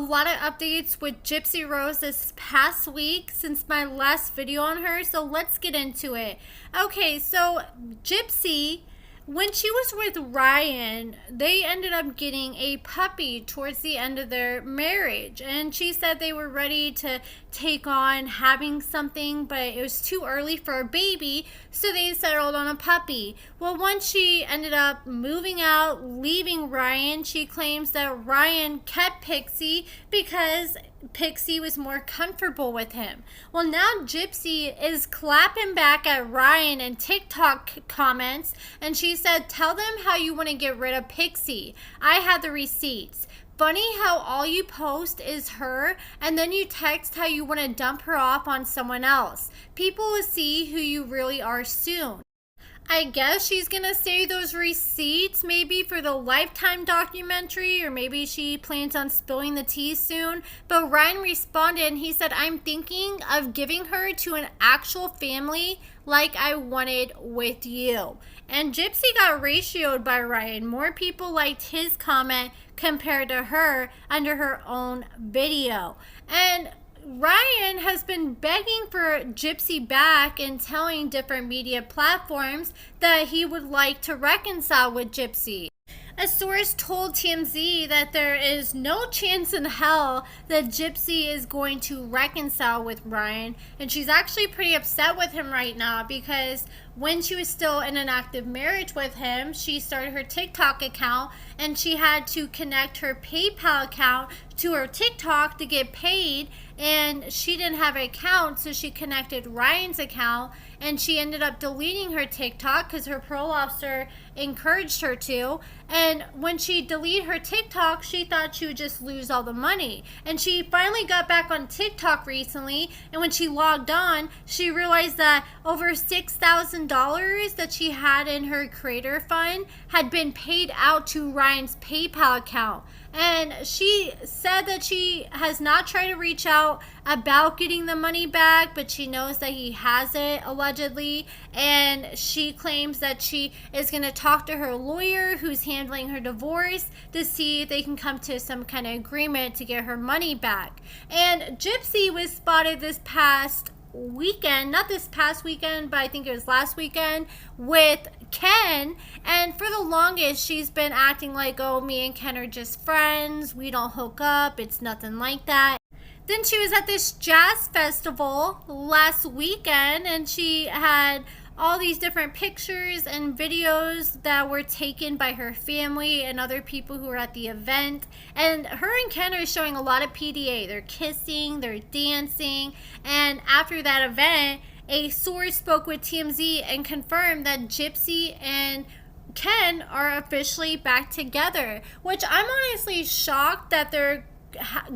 lot of updates with Gypsy Rose this past week since my last video on her, so let's get into it. Okay, so Gypsy, when she was with Ryan, they ended up getting a puppy towards the end of their marriage, and she said they were ready to take on having something, but it was too early for a baby, so they settled on a puppy. Well, once she ended up moving out, leaving Ryan, she claims that Ryan kept Pixie because Pixie was more comfortable with him. Well, now Gypsy is clapping back at Ryan in TikTok comments, and she said, "Tell them how you want to get rid of Pixie. I have the receipts. Funny how all you post is her, and then you text how you want to dump her off on someone else. People will see who you really are soon." I guess she's gonna save those receipts maybe for the Lifetime documentary, or maybe she plans on spilling the tea soon. But Ryan responded and he said, "I'm thinking of giving her to an actual family like I wanted with you." And Gypsy got ratioed by Ryan. More people liked his comment compared to her under her own video. And Ryan has been begging for Gypsy back and telling different media platforms that he would like to reconcile with Gypsy. A source told TMZ that there is no chance in hell that Gypsy is going to reconcile with Ryan, and she's actually pretty upset with him right now because when she was still in an active marriage with him, she started her TikTok account and she had to connect her PayPal account to her TikTok to get paid, and she didn't have an account, so she connected Ryan's account, and she ended up deleting her TikTok because her parole officer encouraged her to. And when she deleted her TikTok, she thought she would just lose all the money. And she finally got back on TikTok recently, and when she logged on, she realized that over $6,000 that she had in her creator fund had been paid out to Ryan's PayPal account. And she said that she has not tried to reach out about getting the money back, but she knows that he has it, allegedly. And she claims that she is going to talk to her lawyer who's handling her divorce to see if they can come to some kind of agreement to get her money back. And Gypsy was spotted this past weekend, not this past weekend, but I think it was last weekend, with Ken. And for the longest she's been acting like, "Oh, me and Ken are just friends, we don't hook up, it's nothing like that." Then she was at this jazz festival last weekend, and she had all these different pictures and videos that were taken by her family and other people who were at the event. And her and Ken are showing a lot of PDA. They're kissing, they're dancing. And after that event, a source spoke with TMZ and confirmed that Gypsy and Ken are officially back together, which I'm honestly shocked that they're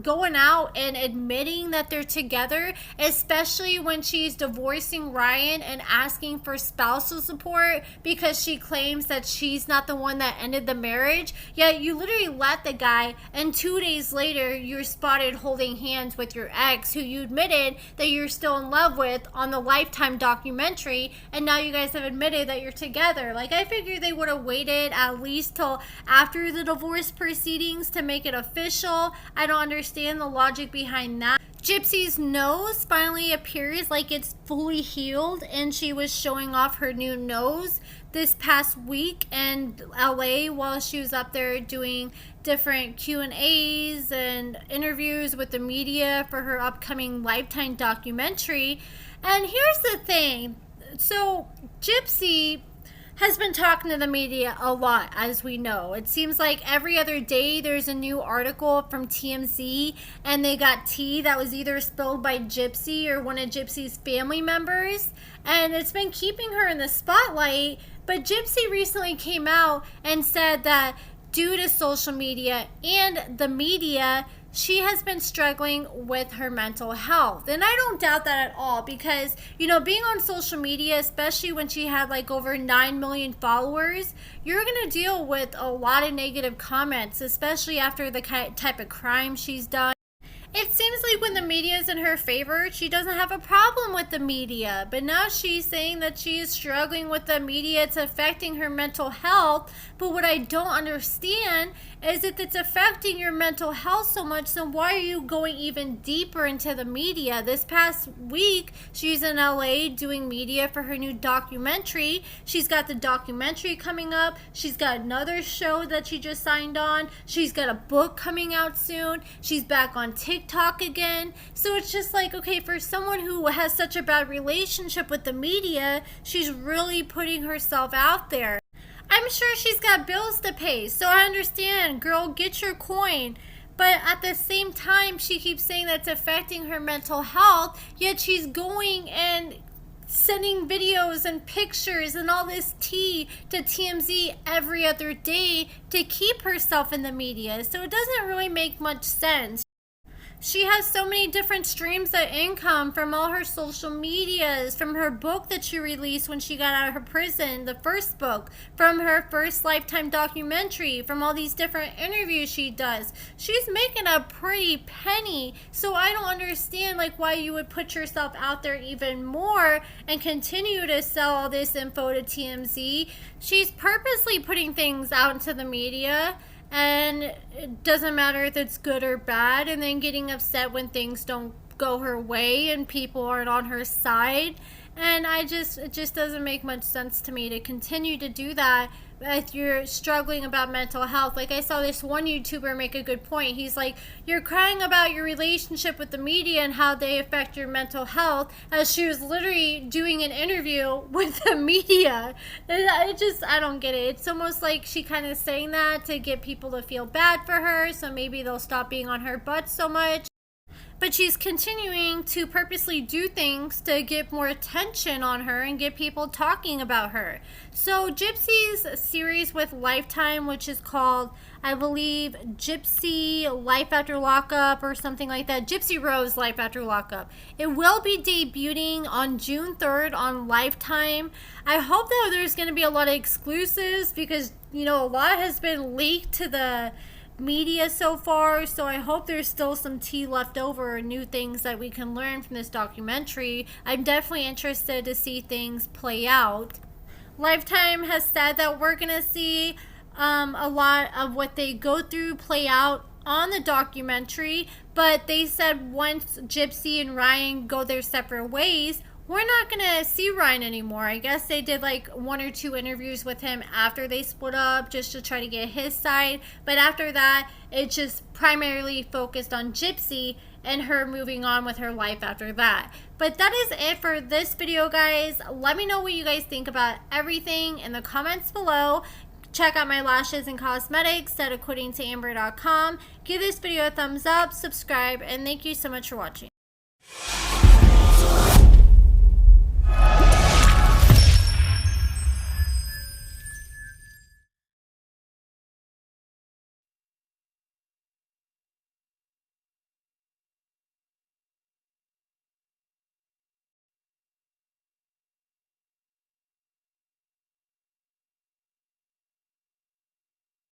going out and admitting that they're together, especially when she's divorcing Ryan and asking for spousal support because she claims that she's not the one that ended the marriage. Yet you literally let the guy, and 2 days later you're spotted holding hands with your ex who you admitted that you're still in love with on the Lifetime documentary, and now you guys have admitted that you're together. Like, I figured they would have waited at least till after the divorce proceedings to make it official. I don't understand the logic behind that. Gypsy's nose finally appears like it's fully healed, and she was showing off her new nose this past week in LA while she was up there doing different Q&As and interviews with the media for her upcoming Lifetime documentary. And here's the thing. So Gypsy has been talking to the media a lot, as we know. It seems like every other day there's a new article from TMZ, and they got tea that was either spilled by Gypsy or one of Gypsy's family members, and it's been keeping her in the spotlight. But Gypsy recently came out and said that due to social media and the media, she has been struggling with her mental health. And I don't doubt that at all, because, you know, being on social media, especially when she had like over 9 million followers, you're going to deal with a lot of negative comments, especially after the type of crime she's done. It seems like when the media is in her favor, she doesn't have a problem with the media. But now she's saying that she is struggling with the media. It's affecting her mental health. But what I don't understand is if it's affecting your mental health so much, then why are you going even deeper into the media? This past week, she's in LA doing media for her new documentary. She's got the documentary coming up. She's got another show that she just signed on. She's got a book coming out soon. She's back on TikTok again. So it's just like, okay, for someone who has such a bad relationship with the media, she's really putting herself out there. I'm sure she's got bills to pay, so I understand, girl, get your coin. But at the same time, she keeps saying that's affecting her mental health, yet she's going and sending videos and pictures and all this tea to TMZ every other day to keep herself in the media. So it doesn't really make much sense. She has so many different streams of income from all her social medias, from her book that she released when she got out of her prison, the first book, from her first Lifetime documentary, from all these different interviews she does. She's making a pretty penny, so I don't understand like why you would put yourself out there even more and continue to sell all this info to TMZ. She's purposely putting things out into the media, and it doesn't matter if it's good or bad, and then getting upset when things don't go her way and people aren't on her side. And it just doesn't make much sense to me to continue to do that if you're struggling about mental health. Like I saw this one YouTuber make a good point. He's like, you're crying about your relationship with the media and how they affect your mental health, as she was literally doing an interview with the media. I don't get it. It's almost like she kind of saying that to get people to feel bad for her, so maybe they'll stop being on her butt so much. But she's continuing to purposely do things to get more attention on her and get people talking about her. So Gypsy's series with Lifetime, which is called, I believe, Gypsy Life After Lockup or something like that. Gypsy Rose Life After Lockup. It will be debuting on June 3rd on Lifetime. I hope that there's going to be a lot of exclusives because, you know, a lot has been leaked to the media so far, so I hope there's still some tea left over, new things that we can learn from this documentary. I'm definitely interested to see things play out. Lifetime has said that we're gonna see a lot of what they go through play out on the documentary, but they said once Gypsy and Ryan go their separate ways, we're not going to see Ryan anymore. I guess they did like 1 or 2 interviews with him after they split up just to try to get his side. But after that, it just primarily focused on Gypsy and her moving on with her life after that. But that is it for this video, guys. Let me know what you guys think about everything in the comments below. Check out my lashes and cosmetics at AccordingtoAmber.com. Give this video a thumbs up, subscribe, and thank you so much for watching.